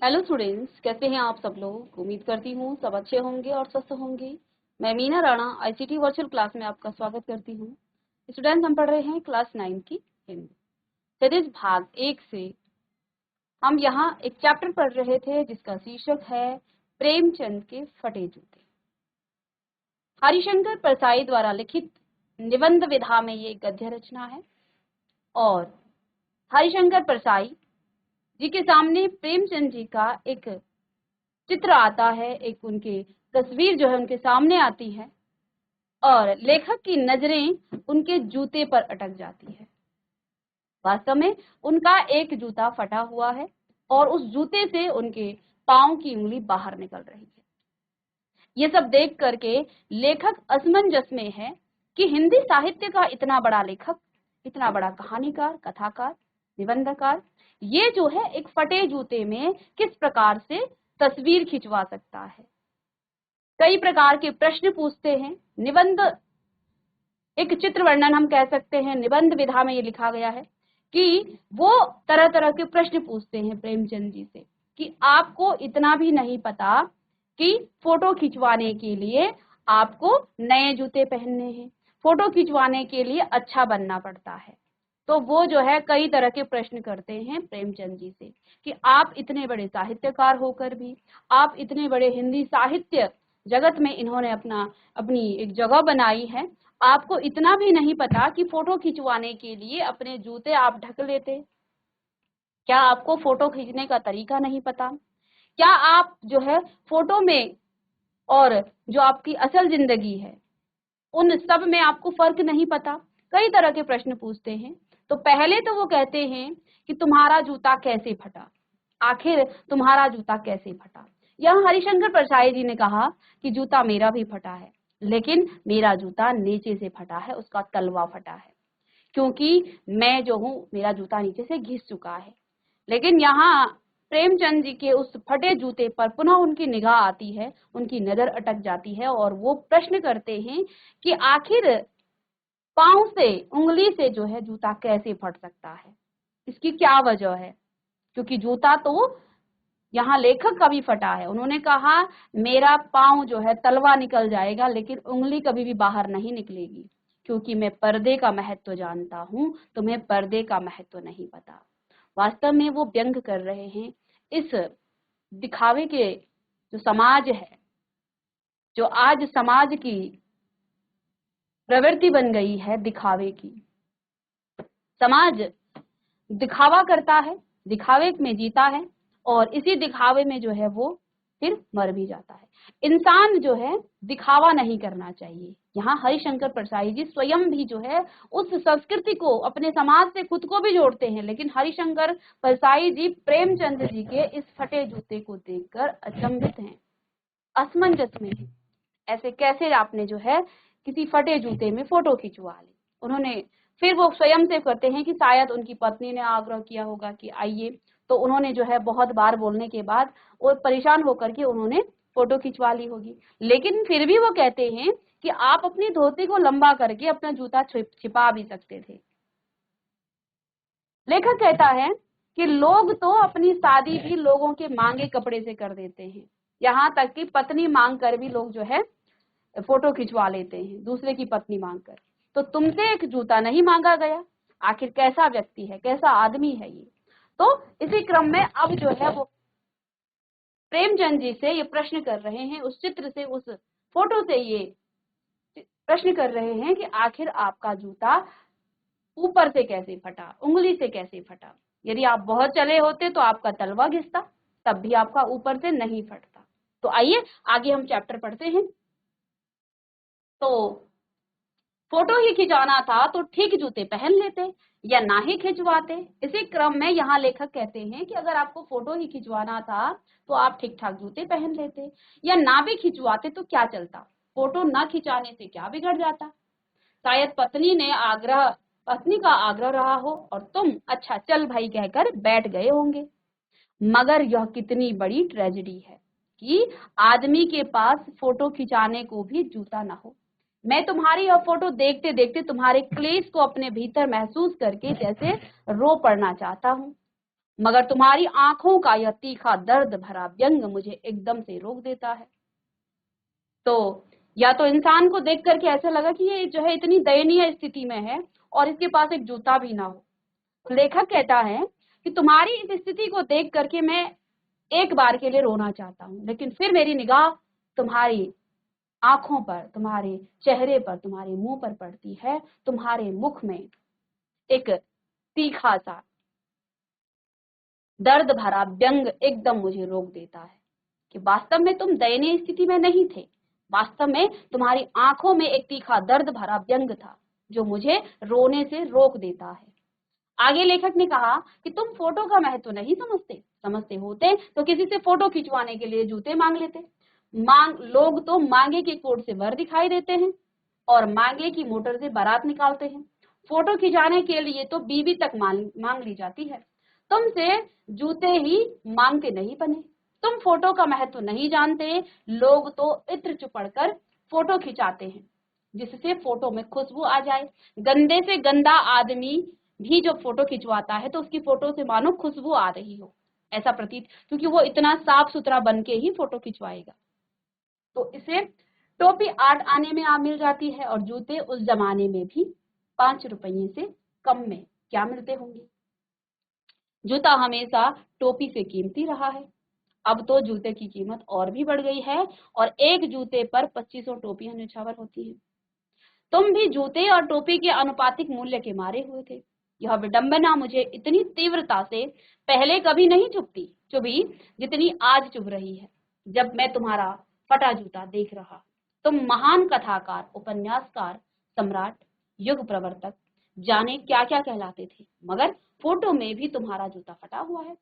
Hello students, कैसे हैं आप सब लोग। उम्मीद करती हूँ सब अच्छे होंगे और स्वस्थ होंगे। मैं Meena Rana ICT virtual class में आपका स्वागत करती हूँ। स्टूडेंट्स, हम पढ़ रहे हैं क्लास 9 की हिंदी सीरीज भाग 1 से। हम यहाँ एक चैप्टर पढ़ रहे थे जिसका शीर्षक है प्रेमचंद के फटे जूते। हरिशंकर परसाई द्वारा लिखित निबंध विधा में ये गद्य रचना है और हरिशंकर परसाई जी के सामने प्रेमचंद जी का एक चित्र आता है, एक उनकी तस्वीर जो है उनके सामने आती है और लेखक की नजरें उनके जूते पर अटक जाती है। वास्तव में उनका एक जूता फटा हुआ है और उस जूते से उनके पांव की उंगली बाहर निकल रही है। ये सब देख करके लेखक असमंजस में है कि हिंदी साहित्य का इतना बड़ा लेखक, इतना बड़ा कहानीकार, कथाकार, निबंधकार, ये जो है एक फटे जूते में किस प्रकार से तस्वीर खिंचवा सकता है। कई प्रकार के प्रश्न पूछते हैं। निबंध एक चित्र वर्णन हम कह सकते हैं, निबंध विधा में ये लिखा गया है कि वो तरह तरह के प्रश्न पूछते हैं प्रेमचंद जी से कि आपको इतना भी नहीं पता कि फोटो खिंचवाने के लिए आपको नए जूते पहनने हैं, फोटो खिंचवाने के लिए अच्छा बनना पड़ता है। तो वो जो है कई तरह के प्रश्न करते हैं प्रेमचंद जी से कि आप इतने बड़े साहित्यकार होकर भी, आप इतने बड़े हिंदी साहित्य जगत में इन्होंने अपनी एक जगह बनाई है, आपको इतना भी नहीं पता कि फोटो खिंचवाने के लिए अपने जूते आप ढक लेते। क्या आपको फोटो खींचने का तरीका नहीं पता? क्या आप जो है फोटो में और जो आपकी असल जिंदगी है उन सब में आपको फर्क नहीं पता? कई तरह के प्रश्न पूछते हैं। तो पहले तो वो कहते हैं कि तुम्हारा जूता कैसे फटा, आखिर तुम्हारा जूता कैसे फटा। यह हरिशंकर परसाई जी ने कहा कि जूता मेरा भी फटा है, लेकिन मेरा जूता नीचे से फटा है, उसका तलवा फटा है, क्योंकि मैं जो हूँ मेरा जूता नीचे से घिस चुका है। लेकिन यहाँ प्रेमचंद जी के उस फटे जूते पर पुनः उनकी निगाह आती है, उनकी नजर अटक जाती है और वो प्रश्न करते हैं कि आखिर पांव से, उंगली से जो है जूता कैसे फट सकता है, इसकी क्या वजह है। क्योंकि जूता तो यहाँ लेखक का भी फटा है। उन्होंने कहा मेरा पांव जो है तलवा निकल जाएगा लेकिन उंगली कभी भी बाहर नहीं निकलेगी, क्योंकि मैं पर्दे का महत्व जानता हूँ, तुम्हें पर्दे का महत्व नहीं पता। वास्तव में वो व्यंग कर रहे हैं इस दिखावे के जो समाज है, जो आज समाज की प्रवृत्ति बन गई है दिखावे की। समाज दिखावा करता है, दिखावे में जीता है और इसी दिखावे में जो है वो फिर मर भी जाता है। इंसान जो है दिखावा नहीं करना चाहिए। यहाँ हरिशंकर परसाई जी स्वयं भी जो है उस संस्कृति को, अपने समाज से खुद को भी जोड़ते हैं, लेकिन हरिशंकर परसाई जी प्रेमचंद जी के इस फटे जूते को देखकर अचंभित हैं, असमंजस में हैं। ऐसे कैसे आपने जो है किसी फटे जूते में फोटो खिंचवा ली। उन्होंने फिर वो स्वयं से करते हैं कि शायद उनकी पत्नी ने आग्रह किया होगा कि आइए, तो उन्होंने जो है बहुत बार बोलने के बाद वो परेशान होकर के उन्होंने फोटो खिंचवा ली होगी। लेकिन फिर भी वो कहते हैं कि आप अपनी धोती को लंबा करके अपना जूता छिपा भी सकते थे। लेखक कहता है कि लोग तो अपनी शादी भी लोगों के मांगे कपड़े से कर देते हैं, यहाँ तक कि पत्नी मांग कर भी लोग जो है फोटो खिंचवा लेते हैं दूसरे की पत्नी मांगकर। तो तुमसे एक जूता नहीं मांगा गया, आखिर कैसा व्यक्ति है, कैसा आदमी है ये। तो इसी क्रम में अब जो है वो प्रेमचंद जी से ये प्रश्न कर रहे हैं, उस चित्र से, उस फोटो से ये प्रश्न कर रहे हैं कि आखिर आपका जूता ऊपर से कैसे फटा, उंगली से कैसे फटा। यदि आप बहुत चले होते तो आपका तलवा घिसता, तब भी आपका ऊपर से नहीं फटता। तो आइए आगे हम चैप्टर पढ़ते हैं। तो फोटो ही खिंचाना था तो ठीक जूते पहन लेते या ना ही खिंचवाते। इसी क्रम में यहाँ लेखक कहते हैं कि अगर आपको फोटो ही खिंचवाना था तो आप ठीक ठाक जूते पहन लेते या ना भी खिंचवाते तो क्या चलता, फोटो ना खिंचाने से क्या बिगड़ जाता। शायद पत्नी का आग्रह रहा हो और तुम अच्छा चल भाई कहकर बैठ गए होंगे। मगर यह कितनी बड़ी ट्रेजेडी है कि आदमी के पास फोटो खिंचाने को भी जूता ना हो। मैं तुम्हारी यह फोटो देखते देखते तुम्हारे क्लेश को अपने भीतर महसूस करके जैसे रो पड़ना चाहता हूँ। मगर तुम्हारी आंखों का यह तीखा दर्द भरा व्यंग मुझे एकदम से रोक देता है। तो या तो इंसान को देख करके ऐसा लगा कि ये जो है इतनी दयनीय स्थिति में है और इसके पास एक जूता भी ना हो। लेखक कहता है कि तुम्हारी इस स्थिति को देख करके मैं एक बार के लिए रोना चाहता हूँ, लेकिन फिर मेरी निगाह तुम्हारी आंखों पर, तुम्हारे चेहरे पर, तुम्हारे मुंह पर पड़ती है। तुम्हारे मुख में एक तीखा सा दर्द भरा व्यंग एकदम मुझे रोक देता है कि वास्तव में तुम दयनीय स्थिति में नहीं थे। वास्तव में तुम्हारी आंखों में एक तीखा दर्द भरा व्यंग था जो मुझे रोने से रोक देता है। आगे लेखक ने कहा कि तुम फोटो का महत्व नहीं समझते, समझते होते तो किसी से फोटो खिंचवाने के लिए जूते मांग लेते। लोग तो मांगे के कोट से वर दिखाई देते हैं और मांगे की मोटर से बारात निकालते हैं। फोटो खिंचाने के लिए तो बीवी तक मांग ली जाती है। तुमसे जूते ही मांगते नहीं बने। तुम फोटो का महत्व नहीं जानते। लोग तो इत्र चुपड़ कर फोटो खिंचाते हैं जिससे फोटो में खुशबू आ जाए। गंदे से गंदा आदमी भी जो फोटो खिंचवाता है तो उसकी फोटो से मानो खुशबू आ रही हो, ऐसा प्रतीत, क्योंकि वो इतना साफ सुथरा बन के ही फोटो खिंचवाएगा। तो इसे टोपी 8 आने में मिल जाती है और जूते उस जमाने में भी 5 रुपये से कम में क्या मिलते होंगे। जूता हमेशा टोपी से कीमती रहा है। अब तो जूते की कीमत और भी बढ़ गई है और एक जूते पर 2500 टोपियां न्यौछावर होती हैं। तुम भी जूते और टोपी के अनुपातिक मूल्य के मारे हुए थे। यह विडंबना मुझे इतनी तीव्रता से पहले कभी नहीं चुभी जितनी आज चुभ रही है जब मैं तुम्हारा फटा जूता देख रहा। तुम महान कथाकार, उपन्यासकार, सम्राट, युग प्रवर्तक, जाने क्या क्या कहलाते थे, मगर फोटो में भी तुम्हारा जूता फटा हुआ है।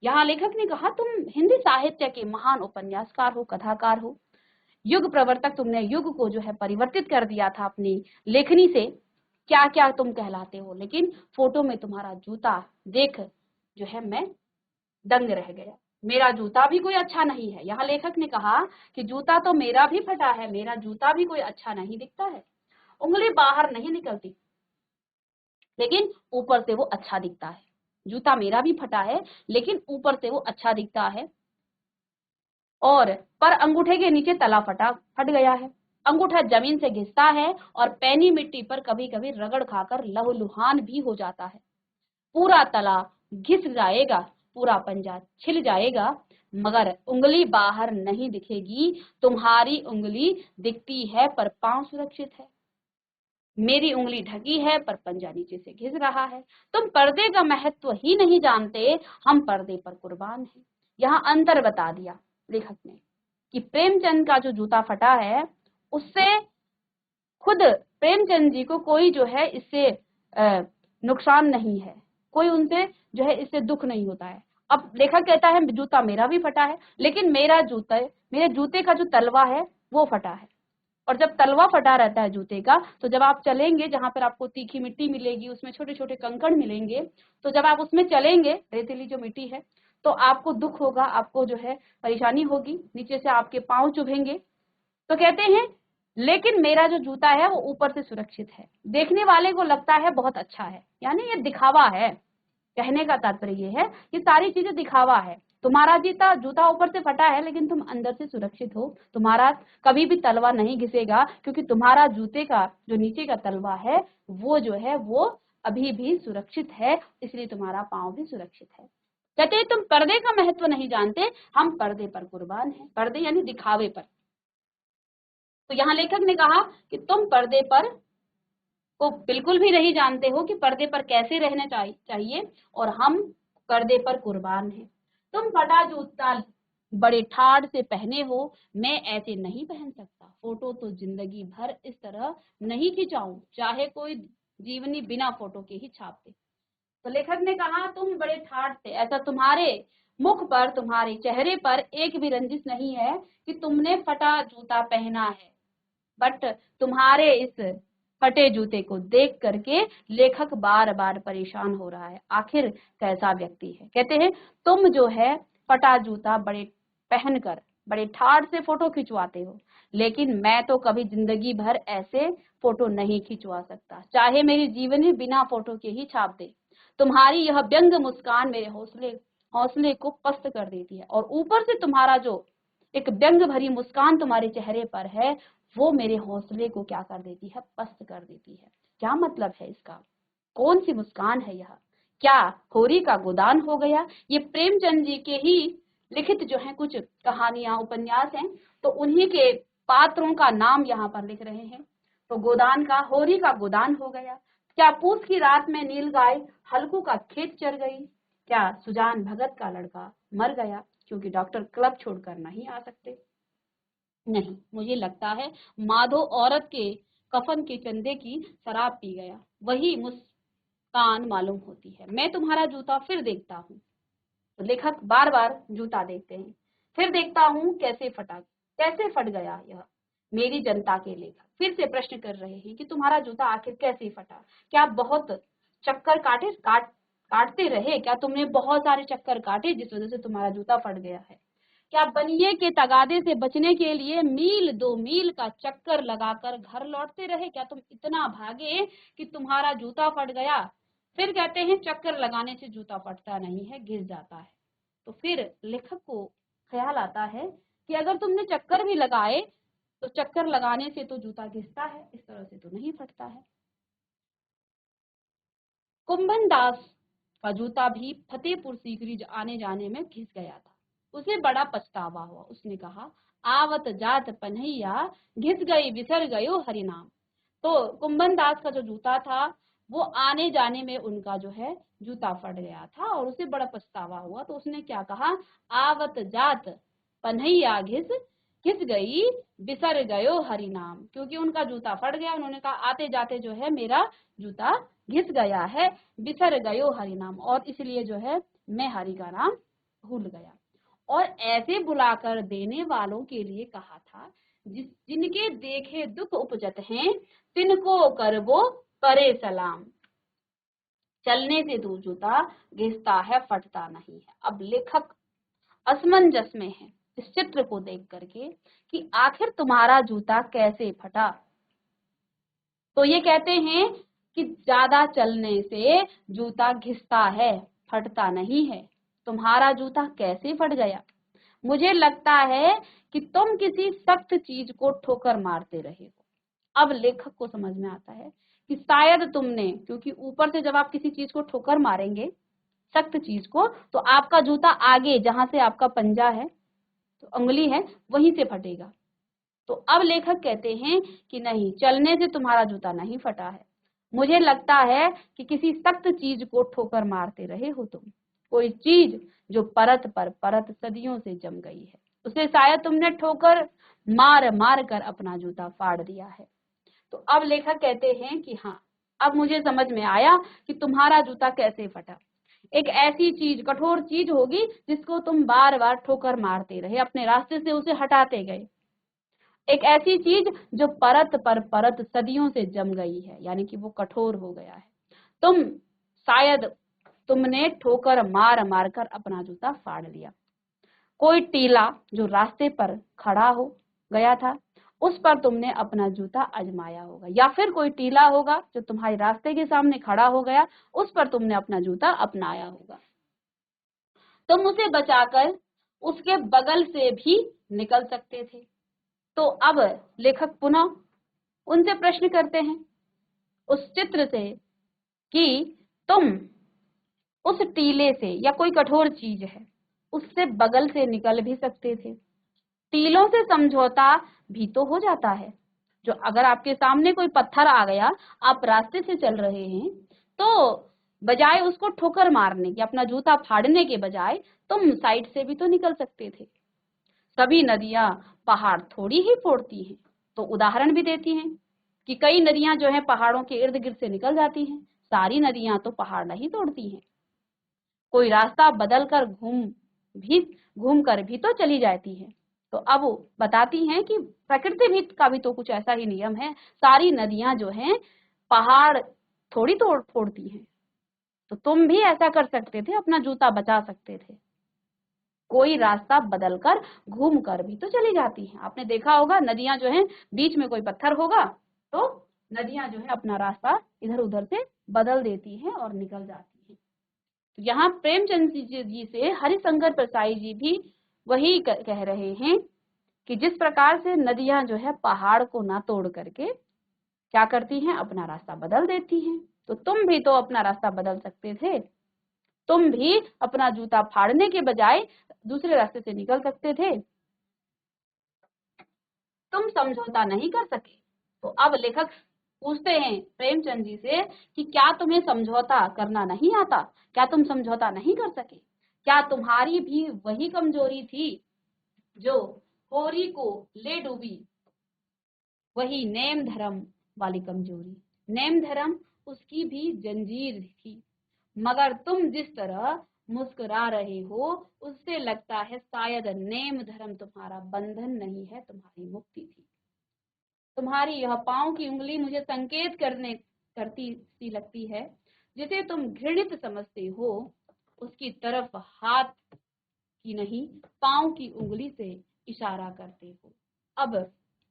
यहाँ लेखक ने कहा तुम हिंदी साहित्य के महान उपन्यासकार हो, कथाकार हो, युग प्रवर्तक, तुमने युग को जो है परिवर्तित कर दिया था अपनी लेखनी से, क्या क्या तुम कहलाते हो, लेकिन फोटो में तुम्हारा जूता देख जो है मैं दंग रह गया। मेरा जूता भी कोई अच्छा नहीं है। यहाँ लेखक ने कहा कि जूता तो मेरा भी फटा है, मेरा जूता भी कोई अच्छा नहीं दिखता है। उंगली बाहर नहीं निकलती लेकिन ऊपर से वो अच्छा दिखता है। जूता मेरा भी फटा है लेकिन ऊपर से वो अच्छा दिखता है। और पर अंगूठे के नीचे तला फट गया है। अंगूठा जमीन से घिसता है और पैनी मिट्टी पर कभी कभी रगड़ खाकर लहूलुहान भी हो जाता है। पूरा तला घिस जाएगा, पूरा पंजा छिल जाएगा, मगर उंगली बाहर नहीं दिखेगी। तुम्हारी उंगली दिखती है पर पांव सुरक्षित है। मेरी उंगली ढकी है पर पंजा नीचे से घिस रहा है। तुम पर्दे का महत्व ही नहीं जानते, हम पर्दे पर कुर्बान हैं। यहाँ अंतर बता दिया लेखक ने कि प्रेमचंद का जो जूता फटा है उससे खुद प्रेमचंद जी को कोई जो है इससे नुकसान नहीं है, कोई उनसे जो है इससे दुख नहीं होता है। अब लेखक कहता है जूता मेरा भी फटा है लेकिन मेरे जूते का जो तलवा है वो फटा है। और जब तलवा फटा रहता है जूते का तो जब आप चलेंगे, जहां पर आपको तीखी मिट्टी मिलेगी, उसमें छोटे छोटे कंकड़ मिलेंगे, तो जब आप उसमें चलेंगे, रेतीली जो मिट्टी है, तो आपको दुख होगा, आपको जो है परेशानी होगी, नीचे से आपके पांव चुभेंगे। तो कहते हैं लेकिन मेरा जो जूता है वो ऊपर से सुरक्षित है, देखने वाले को लगता है बहुत अच्छा है, यानी ये दिखावा है। कहने का तात्पर्य ये है कि सारी चीजें दिखावा है। तुम्हारा जूता ऊपर से फटा है लेकिन तुम अंदर से सुरक्षित हो। तुम्हारा कभी भी तलवा नहीं घिसेगा क्योंकि तुम्हारा जूते का जो नीचे का तलवा है वो जो है वो अभी भी सुरक्षित है, इसलिए तुम्हारा पांव भी सुरक्षित है। कहते हैं तुम पर्दे का महत्व नहीं जानते, हम पर्दे पर कुर्बान हैं। पर्दे यानी दिखावे पर। तो यहाँ लेखक ने कहा कि तुम पर्दे पर को बिल्कुल भी नहीं जानते हो कि पर्दे पर कैसे रहना चाहिए और हम पर्दे पर कुर्बान हैं। तुम फटा जूता बड़े ठाड़ से पहने हो, मैं ऐसे नहीं पहन सकता। फोटो तो जिंदगी भर इस तरह नहीं खिंचाऊं, चाहे कोई जीवनी बिना फोटो के ही छाप दे। तो लेखक ने कहा तुम बड़े ठाड़ से, ऐसा तुम्हारे मुख पर, तुम्हारे चेहरे पर एक भी रंजिश नहीं है कि तुमने फटा जूता पहना है, बट तुम्हारे इस फटे जूते को देख करके लेखक बार बार परेशान हो रहा है। आखिर कैसा व्यक्ति है। कहते हैं तुम जो है फटा जूता पहनकर बड़े ठाड़ से फोटो खिंचवाते हो, लेकिन मैं तो कभी जिंदगी भर ऐसे फोटो नहीं खिंचवा सकता, चाहे मेरी जीवनी बिना फोटो के ही छाप दे। तुम्हारी यह व्यंग मुस्कान मेरे हौसले को पस्त कर देती है, और ऊपर से तुम्हारा जो एक व्यंग भरी मुस्कान तुम्हारे चेहरे पर है वो मेरे हौसले को क्या कर देती है, पस्त कर देती है। क्या मतलब है इसका? कौन सी मुस्कान है यह? क्या होरी का गोदान हो गया? ये प्रेमचंद जी के ही लिखित जो है कुछ कहानियां उपन्यास हैं, तो उन्हीं के पात्रों का नाम यहाँ पर लिख रहे हैं। तो गोदान का, होरी का गोदान हो गया। क्या पूस की रात में नील गाय हल्कू का खेत चर गई? क्या सुजान भगत का लड़का मर गया क्योंकि डॉक्टर क्लब छोड़कर नहीं आ सकते? नहीं, मुझे लगता है माधो औरत के कफन के चंदे की शराब पी गया, वही मुस्कान मालूम होती है। मैं तुम्हारा जूता फिर देखता हूँ। तो लेखक बार बार जूता देखते हैं। फिर देखता हूँ कैसे फट गया यह। मेरी जनता के लेखक फिर से प्रश्न कर रहे हैं कि तुम्हारा जूता आखिर कैसे फटा? क्या बहुत चक्कर काटते रहे? क्या तुमने बहुत सारे चक्कर काटे जिस वजह से तुम्हारा जूता फट गया है? क्या बनिए के तगादे से बचने के लिए मील 2 मील का चक्कर लगाकर घर लौटते रहे? क्या तुम इतना भागे कि तुम्हारा जूता फट गया? फिर कहते हैं चक्कर लगाने से जूता फटता नहीं है, घिस जाता है। तो फिर लेखक को ख्याल आता है कि अगर तुमने चक्कर भी लगाए तो चक्कर लगाने से तो जूता घिसता है, इस तरह से तो नहीं फटता है। कुंभन दास का जूता भी फतेहपुर सीकरी आने जाने में घिस गया था। उसे बड़ा पछतावा हुआ। उसने कहा, आवत जात पन्हैया घिस गई बिसर गयो हरिनाम। तो कुंभन दास का जो जूता था वो आने जाने में उनका जो है जूता फट गया था और उसे बड़ा पछतावा हुआ। तो उसने क्या कहा, आवत जात पन्हैया घिस गई बिसर गयो हरिनाम। क्योंकि उनका जूता फट गया, उन्होंने कहा आते जाते जो है मेरा जूता घिस गया है, बिसर गयो हरिनाम, और इसलिए जो है मैं हरि का नाम भूल गया। और ऐसे बुलाकर देने वालों के लिए कहा था, जिनके देखे दुख उपजत हैं तिनको करबो करे सलाम। चलने से तो जूता घिसता है, फटता नहीं है। अब लेखक असमंजस में है इस चित्र को देख करके कि आखिर तुम्हारा जूता कैसे फटा। तो ये कहते हैं कि ज्यादा चलने से जूता घिसता है, फटता नहीं है। तुम्हारा जूता कैसे फट गया? मुझे लगता है कि तुम किसी सख्त चीज को ठोकर मारते रहे हो। अब लेखक को समझ में आता है कि शायद तुमने, क्योंकि ऊपर से जब आप किसी चीज को ठोकर मारेंगे, सख्त चीज को, तो आपका जूता आगे जहां से आपका पंजा है, तो उंगली है, वहीं से फटेगा। तो अब लेखक कहते हैं कि नहीं, चलने से तुम्हारा जूता नहीं फटा है। मुझे लगता है कि किसी सख्त चीज को ठोकर मारते रहे हो तुम। कोई चीज जो परत पर परत सदियों से जम गई है, उसे शायद तुमने ठोकर मार मार कर अपना जूता फाड़ दिया है। तो अब लेखक कहते हैं कि हाँ, अब मुझे समझ में आया कि तुम्हारा जूता कैसे फटा। एक ऐसी चीज, कठोर चीज होगी जिसको तुम बार बार ठोकर मारते रहे, अपने रास्ते से उसे हटाते गए। एक ऐसी चीज जो परत पर परत सदियों से जम गई है, यानी कि वो कठोर हो गया है। तुमने ठोकर मार मार कर अपना जूता फाड़ लिया। कोई टीला जो रास्ते पर खड़ा हो गया था, उस पर तुमने अपना जूता आजमाया होगा, या फिर कोई टीला होगा जो तुम्हारे रास्ते के सामने खड़ा हो गया, उस पर तुमने अपना जूता अपनाया होगा। तुम उसे बचाकर उसके बगल से भी निकल सकते थे। तो अब लेखक पुनः उनसे प्रश्न करते हैं उस चित्र से कि तुम उस टीले से, या कोई कठोर चीज है, उससे बगल से निकल भी सकते थे। टीलों से समझौता भी तो हो जाता है। जो अगर आपके सामने कोई पत्थर आ गया, आप रास्ते से चल रहे हैं, तो बजाय उसको ठोकर मारने के, अपना जूता फाड़ने के बजाय तुम साइड से भी तो निकल सकते थे। सभी नदियां पहाड़ थोड़ी ही फोड़ती हैं। तो उदाहरण भी देती हैं कि कई नदियां जो है पहाड़ों के इर्द गिर्द से निकल जाती हैं। सारी नदियां तो पहाड़ नहीं तोड़ती हैं। कोई रास्ता बदल कर घूम कर भी तो चली जाती है। तो अब वो बताती हैं कि प्रकृति भी का भी तो कुछ ऐसा ही नियम है। सारी नदियां जो हैं पहाड़ थोड़ी तोड़ फोड़ती हैं। तो तुम भी ऐसा कर सकते थे, अपना जूता बचा सकते थे। कोई रास्ता बदलकर घूम कर भी तो चली जाती हैं। आपने देखा होगा, नदियां जो हैं, बीच में कोई पत्थर होगा तो नदियां जो है अपना रास्ता इधर उधर से बदल देती हैं और निकल जाती हैं। तो यहाँ प्रेमचंद जी से हरिशंकर परसाई जी भी वही कह रहे हैं कि जिस प्रकार से नदियां जो है पहाड़ को ना तोड़ करके क्या करती हैं, अपना रास्ता बदल देती हैं, तो तुम भी तो अपना रास्ता बदल सकते थे। तुम भी अपना जूता फाड़ने के बजाय दूसरे रास्ते से निकल सकते थे। तुम समझौता नहीं कर सके। तो अब लेखक पूछते हैं प्रेमचंद जी से कि क्या तुम्हें समझौता करना नहीं आता, क्या तुम समझौता नहीं कर सके, क्या तुम्हारी भी वही कमजोरी थी जो होरी को ले डूबी, वही नेम धर्म वाली कमजोरी। नेम धर्म उसकी भी जंजीर थी, मगर तुम जिस तरह मुस्कुरा रहे हो उससे लगता है शायद नेम धर्म तुम्हारा बंधन नहीं है, तुम्हारी मुक्ति थी। तुम्हारी यह पांव की उंगली मुझे संकेत करती सी लगती है, जिसे तुम घृणित समझते हो उसकी तरफ हाथ की नहीं पांव की उंगली से इशारा करते हो। अब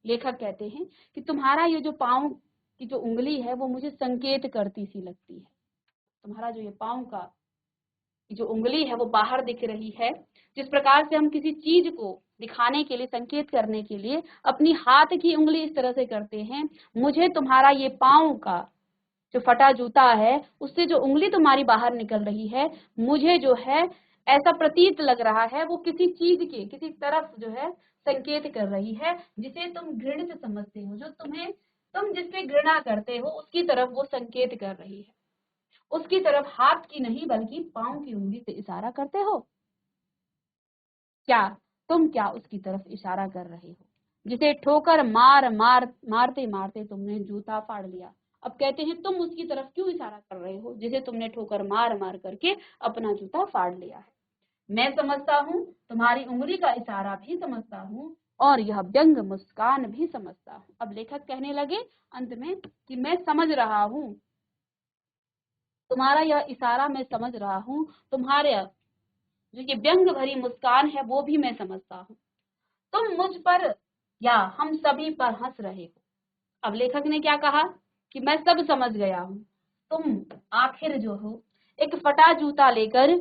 लेखक कहते हैं कि तुम्हारा ये जो पांव की जो उंगली है वो मुझे संकेत करती सी लगती है। तुम्हारा जो ये पांव का जो उंगली है वो बाहर दिख रही है, जिस प्रकार से हम किसी चीज को दिखाने के लिए, संकेत करने के लिए अपनी हाथ की उंगली इस तरह से करते हैं, मुझे तुम्हारा ये पांव का जो फटा जूता है उससे जो उंगली तुम्हारी बाहर निकल रही है, मुझे जो है ऐसा प्रतीत लग रहा है वो किसी चीज के किसी तरफ जो है संकेत कर रही है, जिसे तुम घृणित समझते हो, जो तुम जिससे घृणा करते हो उसकी तरफ वो संकेत कर रही है। उसकी तरफ हाथ की नहीं बल्कि पांव की उंगली से इशारा करते हो। क्या उसकी तरफ इशारा कर रहे हो जिसे ठोकर मारते मारते तुमने जूता फाड़ लिया। अब कहते हैं तुम उसकी तरफ क्यों इशारा कर रहे हो जिसे तुमने ठोकर मार मार करके अपना जूता फाड़ लिया है। मैं समझता हूँ, तुम्हारी उंगली का इशारा भी समझता हूँ और यह व्यंग मुस्कान भी समझता हूँ। अब लेखक कहने लगे अंत में कि मैं समझ रहा हूँ, तुम्हारा यह इशारा मैं समझ रहा हूँ, तुम्हारे जो ये व्यंग भरी मुस्कान है वो भी मैं समझता हूँ। तुम मुझ पर या हम सभी पर हंस रहे हो। अब लेखक ने क्या कहा कि मैं सब समझ गया हूँ, तुम आखिर जो हो एक फटा जूता लेकर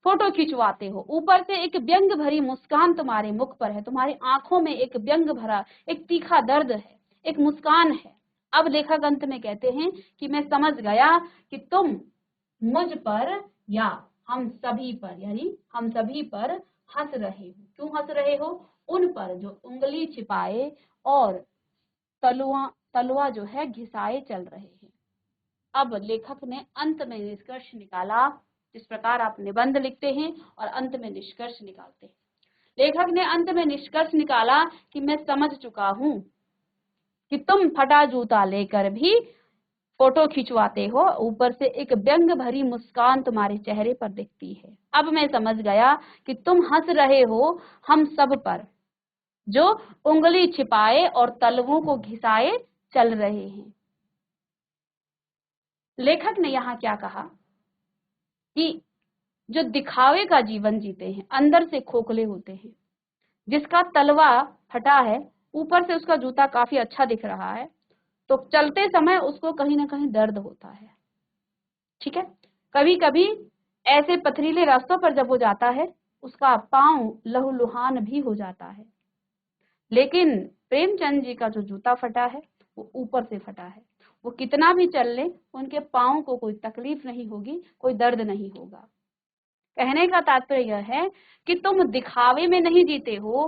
फोटो खिंचवाते हो, ऊपर से एक व्यंग भरी मुस्कान तुम्हारे मुख पर है, तुम्हारी आंखों में एक व्यंग भरा एक तीखा दर्द है, एक मुस्कान है। अब लेखक अंत में कहते हैं कि मैं समझ गया कि तुम मुझ पर या हम सभी पर, यानी हम सभी पर हंस रहे हो। क्यों हंस रहे हो? उन पर जो उंगली छिपाए और तलवा जो है घिसाए चल रहे हैं। अब लेखक ने अंत में निष्कर्ष निकाला, जिस प्रकार आप निबंध लिखते हैं और अंत में निष्कर्ष निकालते हैं। लेखक ने अंत में निष्कर्ष निकाला कि मैं समझ चुका हूं कि तुम फटा जूता लेकर भी फोटो खिंचवाते हो, ऊपर से एक व्यंग भरी मुस्कान तुम्हारे चेहरे पर दिखती है। अब मैं समझ गया कि तुम हंस रहे हो हम सब पर जो उंगली छिपाए और तलवों को घिसाए चल रहे हैं। लेखक ने यहाँ क्या कहा कि जो दिखावे का जीवन जीते हैं, अंदर से खोखले होते हैं, जिसका तलवा फटा है, ऊपर से उसका जूता काफी अच्छा दिख रहा है, तो चलते समय उसको कहीं ना कहीं दर्द होता है। ठीक है, कभी कभी ऐसे पथरीले रास्तों पर जब वो जाता है उसका पांव लहूलुहान भी हो जाता है, लेकिन प्रेमचंद जी का जो जूता फटा है वो ऊपर से फटा है, वो कितना भी चल ले उनके पांव को कोई तकलीफ नहीं होगी, कोई दर्द नहीं होगा। कहने का तात्पर्य यह है कि तुम दिखावे में नहीं जीते हो।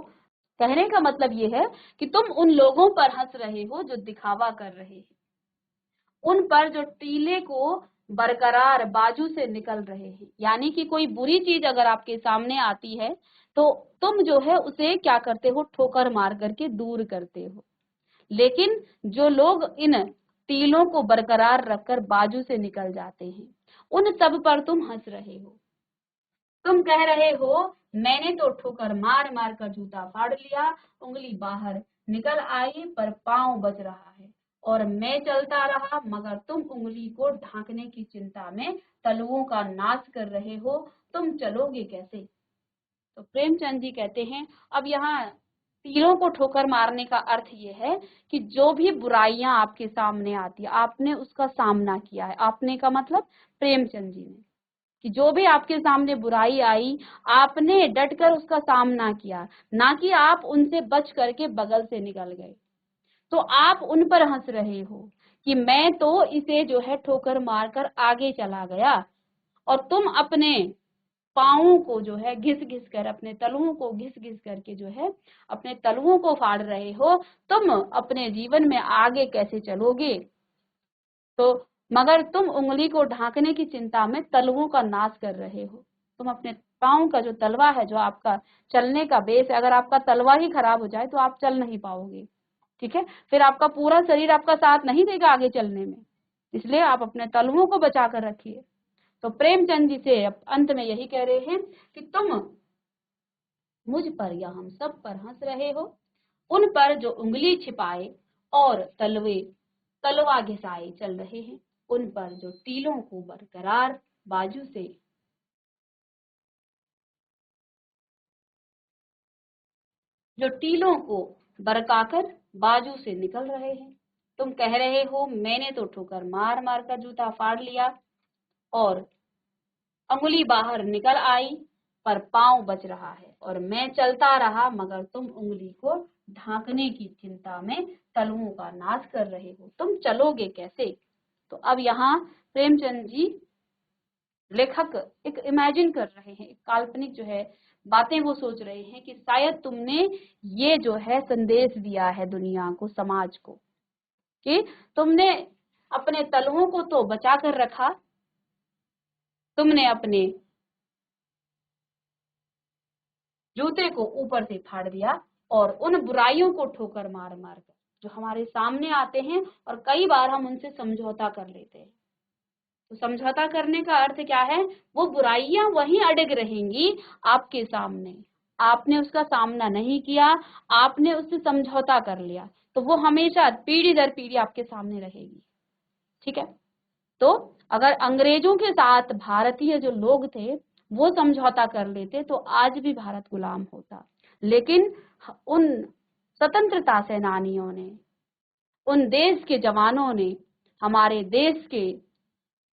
कहने का मतलब ये है कि तुम उन लोगों पर हंस रहे हो जो दिखावा कर रहे हैं, उन पर जो टीले को बरकरार बाजू से निकल रहे हैं। यानी कि कोई बुरी चीज अगर आपके सामने आती है तो तुम जो है उसे क्या करते हो, ठोकर मार करके दूर करते हो, लेकिन जो लोग इन टीलों को बरकरार रखकर बाजू से निकल जाते हैं उन सब पर तुम हंस रहे हो। तुम कह रहे हो मैंने तो ठोकर मार मार कर जूता फाड़ लिया, उंगली बाहर निकल आई पर पांव बच रहा है और मैं चलता रहा, मगर तुम उंगली को ढांकने की चिंता में तलुओं का नाश कर रहे हो, तुम चलोगे कैसे? तो प्रेमचंद जी कहते हैं अब यहाँ तीरों को ठोकर मारने का अर्थ ये है कि जो भी बुराइयां आपके सामने आती है आपने उसका सामना किया है। आपने का मतलब प्रेमचंद जी ने कि जो भी आपके सामने बुराई आई, आपने डटकर उसका सामना किया, ना कि आप उनसे बच करके बगल से निकल गए। तो आप उन पर हंस रहे हो कि मैं तो इसे जो है ठोकर मारकर आगे चला गया, और तुम अपने पाँवों को जो है घिस घिस कर, अपने तलुओं को घिस घिस करके जो है अपने तलुओं को फाड़ रहे हो। तुम अपने जीवन में आगे कैसे चलोगे? तो मगर तुम उंगली को ढांकने की चिंता में तलवों का नाश कर रहे हो। तुम अपने पाँव का जो तलवा है, जो आपका चलने का बेस है, अगर आपका तलवा ही खराब हो जाए तो आप चल नहीं पाओगे, ठीक है? फिर आपका पूरा शरीर आपका साथ नहीं देगा आगे चलने में, इसलिए आप अपने तलवों को बचा कर रखिए। तो प्रेमचंद जी से अंत में यही कह रहे हैं कि तुम मुझ पर या हम सब पर हंस रहे हो, उन पर जो उंगली छिपाए और तलवा घिसाए चल रहे हैं, उन पर जो तीलों को बरकरार बाजू से जो टीलों को बरकाकर बाजू से निकल रहे हैं। तुम कह रहे हो मैंने तो ठोकर मार मार कर जूता फाड़ लिया और अंगुली बाहर निकल आई, पर पांव बच रहा है और मैं चलता रहा, मगर तुम उंगली को ढांकने की चिंता में तलुओं का नाश कर रहे हो। तुम चलोगे कैसे? तो अब यहाँ प्रेमचंद जी लेखक एक इमेजिन कर रहे हैं, एक काल्पनिक जो है बातें वो सोच रहे हैं कि शायद तुमने ये जो है संदेश दिया है दुनिया को, समाज को, कि तुमने अपने तलुओं को तो बचा कर रखा, तुमने अपने जूते को ऊपर से फाड़ दिया और उन बुराइयों को ठोकर मार मार कर जो हमारे सामने आते हैं, और कई बार हम उनसे समझौता कर लेते हैं। तो समझौता करने का अर्थ क्या है? वो बुराइयां वहीं अड़ग रहेंगी आपके सामने, आपने उसका सामना नहीं किया, आपने उससे समझौता कर लिया, तो वो हमेशा पीढ़ी दर पीढ़ी आपके सामने रहेगी, ठीक है? तो अगर अंग्रेजों के साथ भारतीय जो लोग थे वो समझौता कर लेते तो आज भी भारत गुलाम होता, लेकिन उन स्वतंत्रता सेनानियों ने, उन देश के जवानों ने, हमारे देश के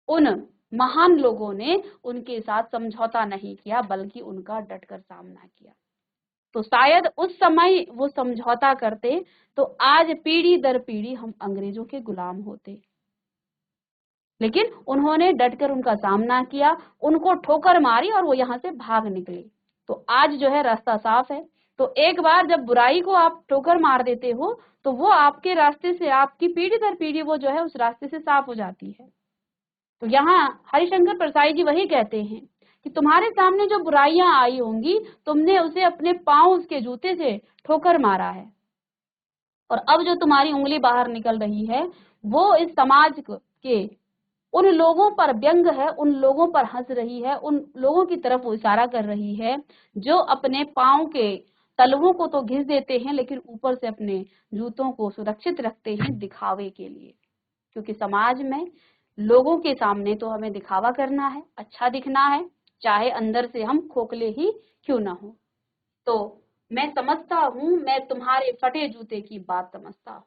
उन महान लोगों ने उनके साथ समझौता नहीं किया, बल्कि उनका डटकर सामना किया। तो शायद उस समय वो समझौता करते तो आज पीढ़ी दर पीढ़ी हम अंग्रेजों के गुलाम होते, लेकिन उन्होंने डटकर उनका सामना किया, उनको ठोकर मारी और वो यहाँ से भाग निकले। तो आज जो है रास्ता साफ है। तो एक बार जब बुराई को आप ठोकर मार देते हो तो वो आपके रास्ते से, आपकी पीढ़ी दर पीढ़ी वो जो है उस रास्ते से साफ हो जाती है। तो यहाँ हरिशंकर प्रसाई जी वही कहते हैं कि तुम्हारे सामने जो बुराइयां आई होंगी, तुमने उसे अपने पांव उसके जूते से ठोकर मारा है, और अब जो तुम्हारी उंगली बाहर निकल रही है वो इस समाज के उन लोगों पर व्यंग है, उन लोगों पर हंस रही है, उन लोगों की तरफ वो इशारा कर रही है जो अपने पाँव के तलवों को तो घिस देते हैं, लेकिन ऊपर से अपने जूतों को सुरक्षित रखते हैं दिखावे के लिए। क्योंकि समाज में लोगों के सामने तो हमें दिखावा करना है, अच्छा दिखना है, चाहे अंदर से हम खोखले ही क्यों ना हो। तो मैं समझता हूँ, मैं तुम्हारे फटे जूते की बात समझता हूँ,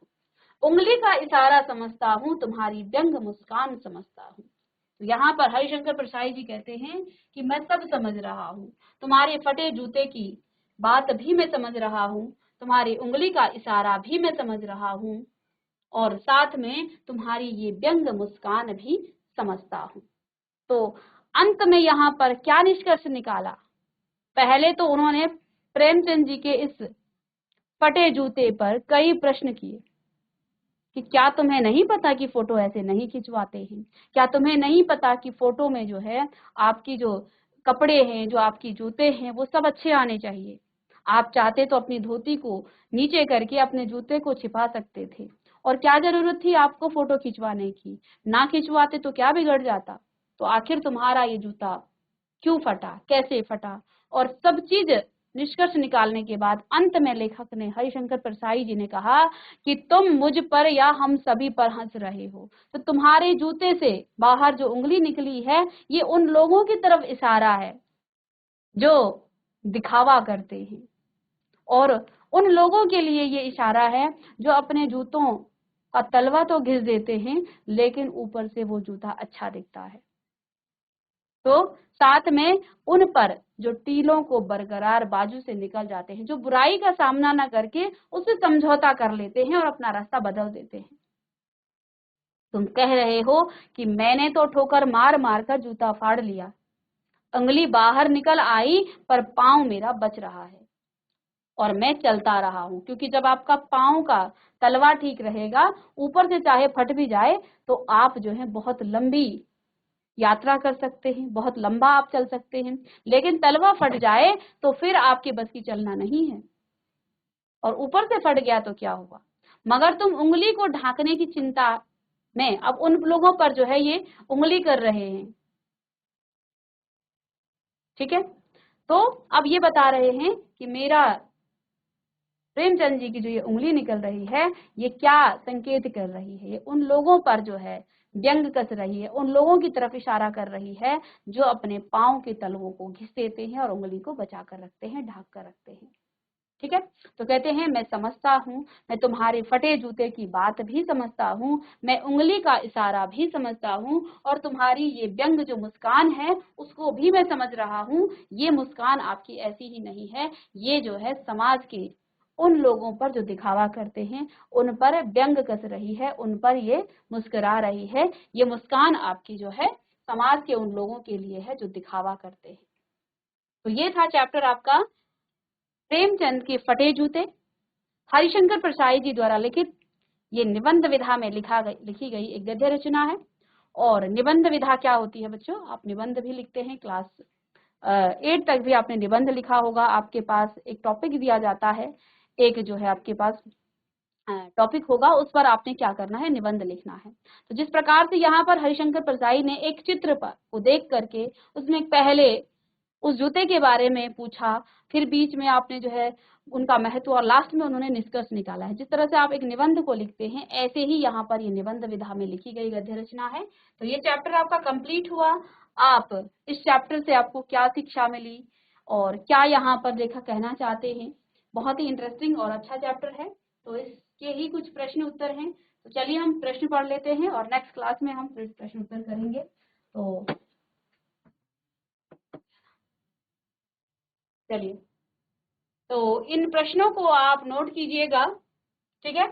उंगली का इशारा समझता हूँ, तुम्हारी व्यंग मुस्कान समझता हूँ। तो यहाँ पर हरिशंकर प्रसाई जी कहते हैं कि मैं सब समझ रहा हूँ, तुम्हारे फटे जूते की बात भी मैं समझ रहा हूँ, तुम्हारी उंगली का इशारा भी मैं समझ रहा हूँ, और साथ में तुम्हारी ये व्यंग मुस्कान भी समझता हूँ। तो अंत में यहाँ पर क्या निष्कर्ष निकाला? पहले तो उन्होंने प्रेमचंद जी के इस फटे जूते पर कई प्रश्न किए कि क्या तुम्हें नहीं पता कि फोटो ऐसे नहीं खिंचवाते हैं? क्या तुम्हें नहीं पता कि फोटो में जो है आपकी जो कपड़े हैं, जो आपकी जूते हैं, वो सब अच्छे आने चाहिए। आप चाहते तो अपनी धोती को नीचे करके अपने जूते को छिपा सकते थे, और क्या जरूरत थी आपको फोटो खिंचवाने की? ना खिंचवाते तो क्या बिगड़ जाता? तो आखिर तुम्हारा ये जूता क्यों फटा, कैसे फटा, और सब चीज निष्कर्ष निकालने के बाद अंत में लेखक ने, हरिशंकर प्रसाई जी ने कहा कि तुम मुझ पर या हम सभी पर हंस रहे हो। तो तुम्हारे जूते से बाहर जो उंगली निकली है ये उन लोगों की तरफ इशारा है जो दिखावा करते हैं, और उन लोगों के लिए ये इशारा है जो अपने जूतों का तलवा तो घिस देते हैं, लेकिन ऊपर से वो जूता अच्छा दिखता है। तो साथ में उन पर जो टीलों को बरकरार बाजू से निकल जाते हैं, जो बुराई का सामना न करके उससे समझौता कर लेते हैं और अपना रास्ता बदल देते हैं। तुम कह रहे हो कि मैंने तो ठोकर मार मार कर जूता फाड़ लिया, अंगुली बाहर निकल आई पर पांव मेरा बच रहा है और मैं चलता रहा हूं, क्योंकि जब आपका पांव का तलवा ठीक रहेगा, ऊपर से चाहे फट भी जाए तो आप जो है बहुत लंबी यात्रा कर सकते हैं, बहुत लंबा आप चल सकते हैं। लेकिन तलवा फट जाए तो फिर आपके बस की चलना नहीं है, और ऊपर से फट गया तो क्या हुआ। मगर तुम उंगली को ढांकने की चिंता में अब उन लोगों पर जो है ये उंगली कर रहे हैं, ठीक है। तो अब ये बता रहे हैं कि मेरा प्रेमचंद जी की जो ये उंगली निकल रही है, ये क्या संकेत कर रही है, ये उन लोगों पर जो है व्यंग कस रही है, उन लोगों की तरफ इशारा कर रही है जो अपने पांव के तलवों को घिस देते हैं और उंगली को बचा कर रखते हैं, ढक कर रखते हैं, ठीक है। तो कहते हैं मैं समझता हूँ, मैं तुम्हारे फटे जूते की बात भी समझता हूँ, मैं उंगली का इशारा भी समझता हूँ, और तुम्हारी ये व्यंग जो मुस्कान है उसको भी मैं समझ रहा हूँ। ये मुस्कान आपकी ऐसी ही नहीं है, ये जो है समाज के उन लोगों पर जो दिखावा करते हैं उन पर व्यंग कस रही है, उन पर ये मुस्कुरा रही है। ये मुस्कान आपकी जो है समाज के उन लोगों के लिए है जो दिखावा करते हैं। तो ये था चैप्टर आपका प्रेमचंद के फटे जूते। हरिशंकर प्रसाई जी द्वारा लिखित ये निबंध विधा में लिखी गई एक गद्य रचना है। और निबंध विधा क्या होती है बच्चों, आप निबंध भी लिखते हैं, क्लास 8 तक भी आपने निबंध लिखा होगा। आपके पास एक टॉपिक दिया जाता है, एक जो है आपके पास टॉपिक होगा, उस पर आपने क्या करना है, निबंध लिखना है। तो जिस प्रकार से यहाँ पर हरिशंकर प्रसाई ने एक चित्र पर को देख करके उसमें पहले उस जूते के बारे में पूछा, फिर बीच में आपने जो है उनका महत्व, और लास्ट में उन्होंने निष्कर्ष निकाला है। जिस तरह से आप एक निबंध को लिखते हैं, ऐसे ही यहाँ पर ये निबंध विधा में लिखी गई गद्य रचना है। तो ये चैप्टर आपका कंप्लीट हुआ। आप इस चैप्टर से आपको क्या शिक्षा मिली और क्या यहाँ पर लेखक कहना चाहते हैं, बहुत ही इंटरेस्टिंग और अच्छा चैप्टर है। तो इसके ही कुछ प्रश्न उत्तर हैं। तो चलिए हम प्रश्न पढ़ लेते हैं और नेक्स्ट क्लास में हम प्रश्न उत्तर करेंगे। तो चलिए, तो इन प्रश्नों को आप नोट कीजिएगा, ठीक है।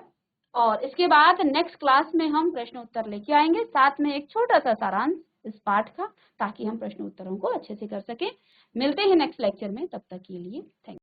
और इसके बाद नेक्स्ट क्लास में हम प्रश्न उत्तर लेके आएंगे, साथ में एक छोटा सा सारांश इस पाठ का, ताकि हम प्रश्न उत्तरों को अच्छे से कर सकें। मिलते हैं नेक्स्ट लेक्चर में, तब तक के लिए थैंक यू।